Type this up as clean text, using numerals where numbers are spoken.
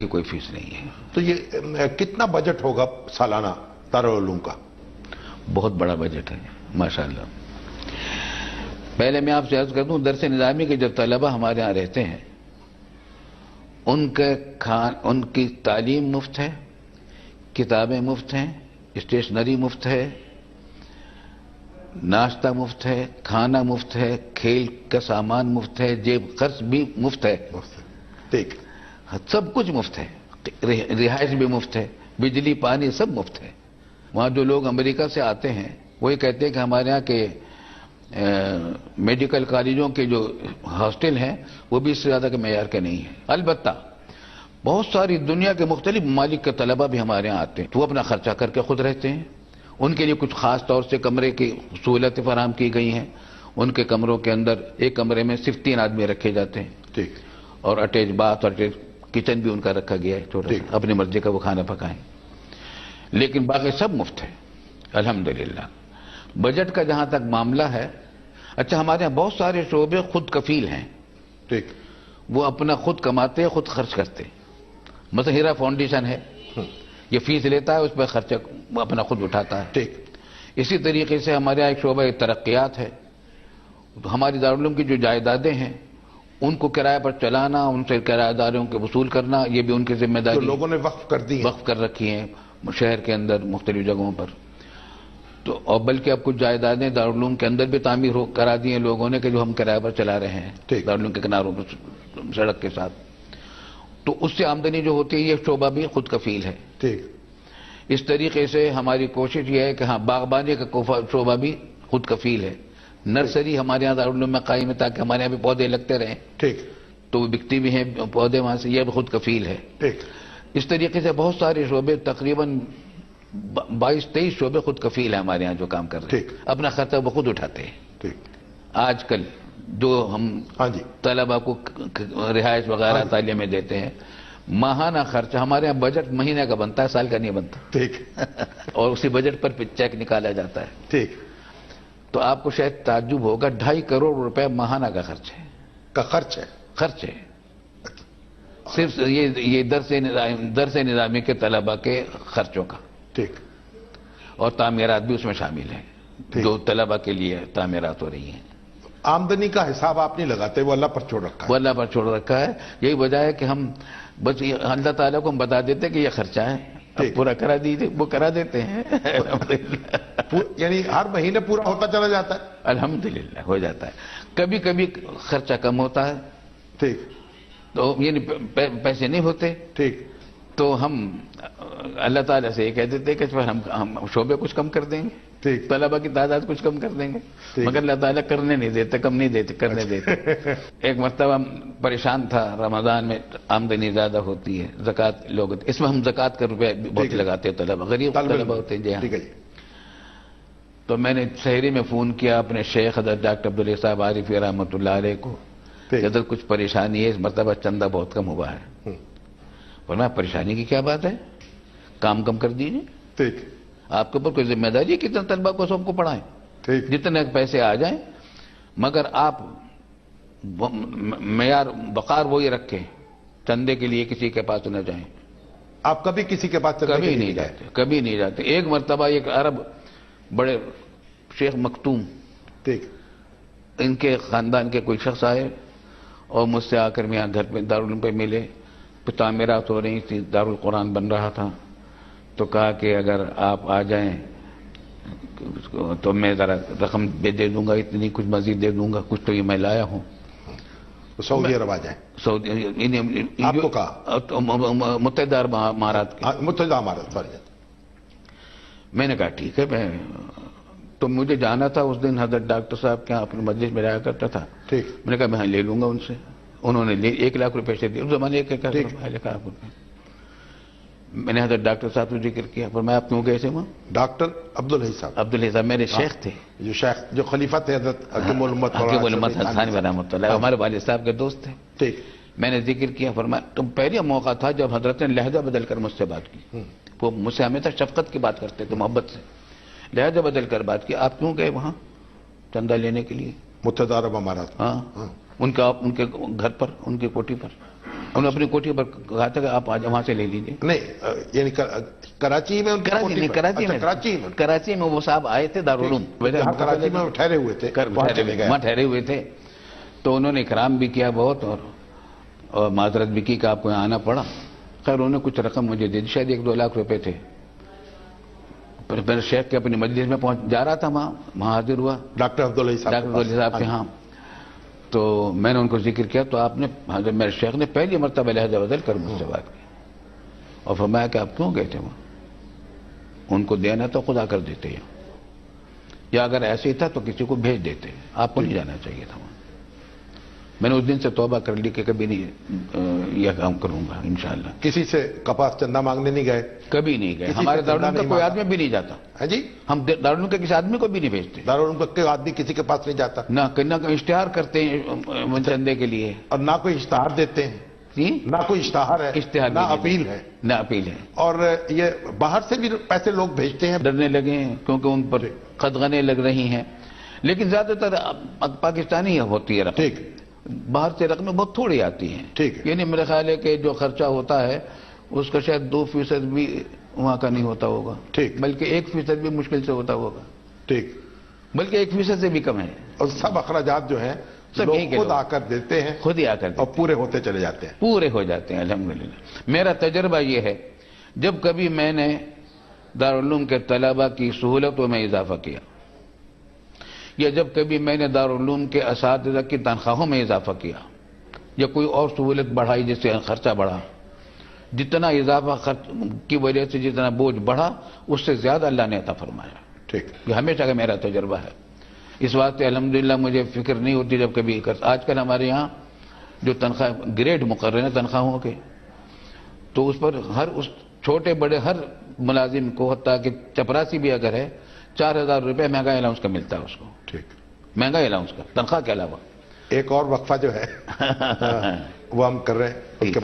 کی کوئی فیس نہیں ہے۔ تو یہ کتنا بجٹ ہوگا سالانہ دارالعلوم کا؟ بہت بڑا بجٹ ہے ماشاءاللہ۔ پہلے میں آپ سے عرض کر دوں، درس نظامی کے جو طلبہ ہمارے ہاں رہتے ہیں ان کی تعلیم مفت ہے، کتابیں مفت ہیں، اسٹیشنری مفت ہے، ناشتہ مفت ہے، کھانا مفت ہے، کھیل کا سامان مفت ہے، جیب خرچ بھی مفت ہے، ٹھیک، سب کچھ مفت ہے، رہائش بھی مفت ہے، بجلی پانی سب مفت ہے۔ وہاں جو لوگ امریکہ سے آتے ہیں وہی کہتے ہیں کہ ہمارے یہاں کے میڈیکل کالجوں کے جو ہاسٹل ہیں وہ بھی اس سے زیادہ کے معیار کے نہیں ہیں۔ البتہ بہت ساری دنیا کے مختلف ممالک کے طلبہ بھی ہمارے یہاں آتے ہیں تو وہ اپنا خرچہ کر کے خود رہتے ہیں۔ ان کے لیے کچھ خاص طور سے کمرے کی سہولتیں فراہم کی گئی ہیں۔ ان کے کمروں کے اندر ایک کمرے میں صرف 3 آدمی رکھے جاتے ہیں، ٹھیک، اور اٹیچ باتھ اور اٹیچ کچن بھی ان کا رکھا گیا ہے چھوٹا سا، اپنی مرضی کا وہ کھانا پکائیں، لیکن باقی سب مفت ہے الحمدللہ۔ بجٹ کا جہاں تک معاملہ ہے، اچھا ہمارے یہاں بہت سارے شعبے خود کفیل ہیں، ٹھیک، وہ اپنا خود کماتے خود خرچ کرتے۔ مثلا ہیرا فاؤنڈیشن ہے، یہ فیس لیتا ہے، اس پہ خرچہ وہ اپنا خود اٹھاتا ہے، ٹھیک۔ اسی طریقے سے ہمارے یہاں ایک شعبہ ترقیات ہے، ہماری دارالعلوم کی جو جائیدادیں ہیں ان کو کرایہ پر چلانا، ان سے کرایہ داروں کے وصول کرنا، یہ بھی ان کی ذمہ جو داری لوگوں نے وقف کر دی ہے، وقف کر رکھی ہیں شہر کے اندر مختلف جگہوں پر۔ تو اور بلکہ اب کچھ جائیدادیں دارالعلوم کے اندر بھی تعمیر کرا دی ہیں لوگوں نے کہ جو ہم کرایہ پر چلا رہے ہیں ٹھیک، دارالعلوم کے کناروں پر سڑک کے ساتھ، تو اس سے آمدنی جو ہوتی ہے یہ شعبہ بھی خود کفیل ہے۔ ٹھیک، اس طریقے سے ہماری کوشش یہ ہے کہ ہاں باغبانی کا شعبہ بھی خود کفیل ہے۔ نرسری ہمارے یہاں دارالعلوم میں قائم ہے تاکہ ہمارے یہاں بھی پودے لگتے رہیں، ٹھیک، تو وہ بکتی بھی ہیں پودے وہاں سے، یہ بھی خود کفیل ہے۔ ٹھیک، اس طریقے سے بہت سارے شعبے، تقریباً 22-23 شعبے خود کفیل ہیں ہمارے یہاں جو کام کر رہے ہیں، اپنا خرچہ وہ خود اٹھاتے ہیں۔ ٹھیک، آج کل جو ہم ہاں جی، طلبہ کو رہائش وغیرہ تعلیمیں دیتے ہیں، ماہانہ خرچہ ہمارے یہاں بجٹ مہینے کا بنتا ہے، سال کا نہیں بنتا، ٹھیک، اور اسی بجٹ پر چیک نکالا جاتا ہے۔ ٹھیک، تو آپ کو شاید تعجب ہوگا، 2.5 کروڑ روپے ماہانہ کا خرچ ہے، خرچ ہے صرف یہ درس نظامی کے طلبہ کے خرچوں کا، ٹھیک، اور تعمیرات بھی اس میں شامل ہیں جو طلبہ کے لیے تعمیرات ہو رہی ہیں۔ آمدنی کا حساب آپ نہیں لگاتے، وہ اللہ پر چھوڑ رکھا ہے۔ وہ اللہ پر چھوڑ رکھا ہے، یہی وجہ ہے کہ ہم بس اللہ تعالیٰ کو ہم بتا دیتے کہ یہ خرچہ ہے، اب پورا کرا دیجیے، وہ کرا دیتے ہیں یعنی ہر مہینے پورا ہوتا چلا جاتا ہے؟ الحمدللہ ہو جاتا ہے۔ کبھی کبھی خرچہ کم ہوتا ہے، ٹھیک، تو یعنی پیسے نہیں ہوتے، ٹھیک، تو ہم اللہ تعالیٰ سے یہ کہہ دیتے کہ ہم شعبے کچھ کم کر دیں گے، ٹھیک، طلبہ کی تعداد کچھ کم کر دیں گے، مگر اللہ تعالیٰ کرنے نہیں دیتے، کم نہیں دیتے، کرنے دیتے۔ ایک مرتبہ پریشان تھا، رمضان میں آمدنی زیادہ ہوتی ہے، زکوٰۃ لوگ، اس میں ہم زکوٰۃ کا روپے بہت لگاتے ہیں، طلبہ غریب طلبہ ہوتے ہیں، جی ہاں۔ تو میں نے سحری میں فون کیا اپنے شیخ حضرت ڈاکٹر عبداللہ صاحب عارفی رحمۃ اللہ علیہ کو کہ حضرت کچھ پریشانی ہے، اس مرتبہ چندہ بہت کم ہوا ہے۔ فرمایا پریشانی کی کیا بات ہے، کام کم کر دیجیے، ٹھیک، آپ کے اوپر کوئی ذمہ داری ہے کتنے طلبہ کو سب کو پڑھائیں، ٹھیک، جتنے پیسے آ جائیں، مگر آپ معیار وقار وہی رکھیں، چندے کے لیے کسی کے پاس نہ جائیں۔ آپ کبھی کسی کے پاس کبھی نہیں جاتے، کبھی نہیں جاتے۔ ایک مرتبہ ایک عرب بڑے شیخ مختوم، ٹھیک، ان کے خاندان کے کوئی شخص آئے اور مجھ سے آ کر میں یہاں گھر پہ دارالعلوم پہ ملے، تو تعمیرات ہو رہی تھی، دارالقرآن بن رہا تھا، تو کہا کہ اگر آپ آ جائیں تو میں ذرا رقم دے دوں گا، اتنی کچھ مزید دے دوں گا، کچھ تو یہ میں لایا ہوں۔ سعودی عرب آ جائیں، آپ کو کہا؟ متحدہ عرب امارات کے، متحدہ امارات، میں نے کہا ٹھیک ہے، میں تو مجھے جانا تھا اس دن حضرت ڈاکٹر صاحب کے اپنے مجلس میں رہا کرتا تھا، ٹھیک، میں نے کہا میں لے لوں گا ان سے، انہوں نے 1 لاکھ روپے سے دیے، اس زمانے 1 لاکھ روپے۔ میں نے حضرت ڈاکٹر صاحب کو ذکر کیا، پر میں آپ کیوں گئے تھے وہاں؟ ڈاکٹر عبدالحی صاحب، عبدالحی صاحب میرے شیخ تھے، جو شیخ جو خلیفہ تھے حضرت حکیم الامت حسانی رحمۃ اللہ، ہمارے والد صاحب کے دوست تھے۔ ٹھیک، میں نے ذکر کیا، فرمایا تم پہلے موقع تھا جب حضرت نے لہجہ بدل کر مجھ سے بات کی، وہ مجھ سے ہمیشہ شفقت کی بات کرتے تھے، محبت سے، لہجہ بدل کر بات کی، آپ کیوں گئے وہاں چندہ لینے کے لیے؟ متحدہ عرب امارات، ہاں، ان کے گھر پر، ان کی کوٹھی پر۔ انہوں نے اپنی کوٹھی پر کہا تھا کہ آپ وہاں سے لے لیجیے. نہیں یعنی کراچی میں کراچی میں وہ صاحب آئے تھے دارالعلوم. کراچی میں ٹھہرے ہوئے تھے, وہاں ٹھہرے ہوئے تھے, تو انہوں نے اکرام بھی کیا بہت اور معذرت بھی کی کہ آپ کو یہاں آنا پڑا. خیر انہوں نے کچھ رقم مجھے دے دی, شاید 1-2 لاکھ روپے تھے. پھر میرے شیخ کے اپنی مجلس میں جا رہا تھا, وہاں حاضر ہوا ڈاکٹر عبداللہ صاحب کے. ہاں تو میں نے ان کو ذکر کیا تو آپ نے حضرت میرے شیخ نے پہلی مرتبہ لہجہ بدل کر مجھ سے بات کی اور فرمایا کہ آپ کیوں گئے تھے وہاں, ان کو دینا تو خدا کر دیتے ہیں, یا اگر ایسے ہی تھا تو کسی کو بھیج دیتے, آپ کو نہیں جانا چاہیے تھا وہاں. میں نے اس دن سے توبہ کر لی کہ کبھی نہیں یہ کام کروں گا انشاءاللہ. کسی سے کپاس چندہ مانگنے نہیں گئے؟ کبھی نہیں گئے. ہمارے دارالعلوم کا کوئی آدمی بھی نہیں جاتا. ہے جی, ہم دارالعلوم کے کسی آدمی کو بھی نہیں بھیجتے. دارالعلوم کے آدمی کسی کے پاس نہیں جاتا, نہ اشتہار کرتے ہیں چندے کے لیے, اور نہ کوئی اشتہار دیتے ہیں, نہ کوئی اشتہار ہے, نہ اپیل ہے, نہ اپیل ہے. اور یہ باہر سے بھی پیسے لوگ بھیجتے ہیں, ڈرنے لگے ہیں کیونکہ ان پر قدغنیں لگ رہی ہیں. لیکن زیادہ تر پاکستانی ہوتی ہے رقم, باہر سے رقمیں بہت تھوڑی آتی ہیں. یعنی میرا خیال ہے کہ جو خرچہ ہوتا ہے اس کا شاید 2% بھی وہاں کا نہیں ہوتا ہوگا, بلکہ 1% بھی مشکل سے ہوتا ہوگا, بلکہ 1% سے بھی کم ہے. اور سب اخراجات جو ہیں لوگ خود آ کر دیتے ہیں, خود ہی آ کر, اور پورے ہوتے چلے جاتے ہیں, پورے ہو جاتے ہیں الحمدللہ. میرا تجربہ یہ ہے جب کبھی میں نے دارالعلوم کے طلبہ کی سہولتوں میں اضافہ کیا, یا جب کبھی میں نے دارالعلوم کے اساتذہ کی تنخواہوں میں اضافہ کیا, یا کوئی اور سہولت بڑھائی جس سے خرچہ بڑھا, جتنا اضافہ خرچ کی وجہ سے جتنا بوجھ بڑھا اس سے زیادہ اللہ نے عطا فرمایا. یہ ہمیشہ کا میرا تجربہ ہے. اس واسطے الحمدللہ مجھے فکر نہیں ہوتی جب کبھی. آج کل ہمارے یہاں جو تنخواہ گریڈ مقرر ہیں تنخواہوں کے, تو اس پر ہر اس چھوٹے بڑے ہر ملازم کو, حتیٰ کہ چپراسی بھی اگر ہے, 4,000 روپے مہنگائی الاؤنس کا ملتا ہے اس کو. مہنگائی الاؤنس کا تنخواہ کے علاوہ. ایک اور وقفہ جو ہے وہ ہم کر رہے ہیں, اس کے بعد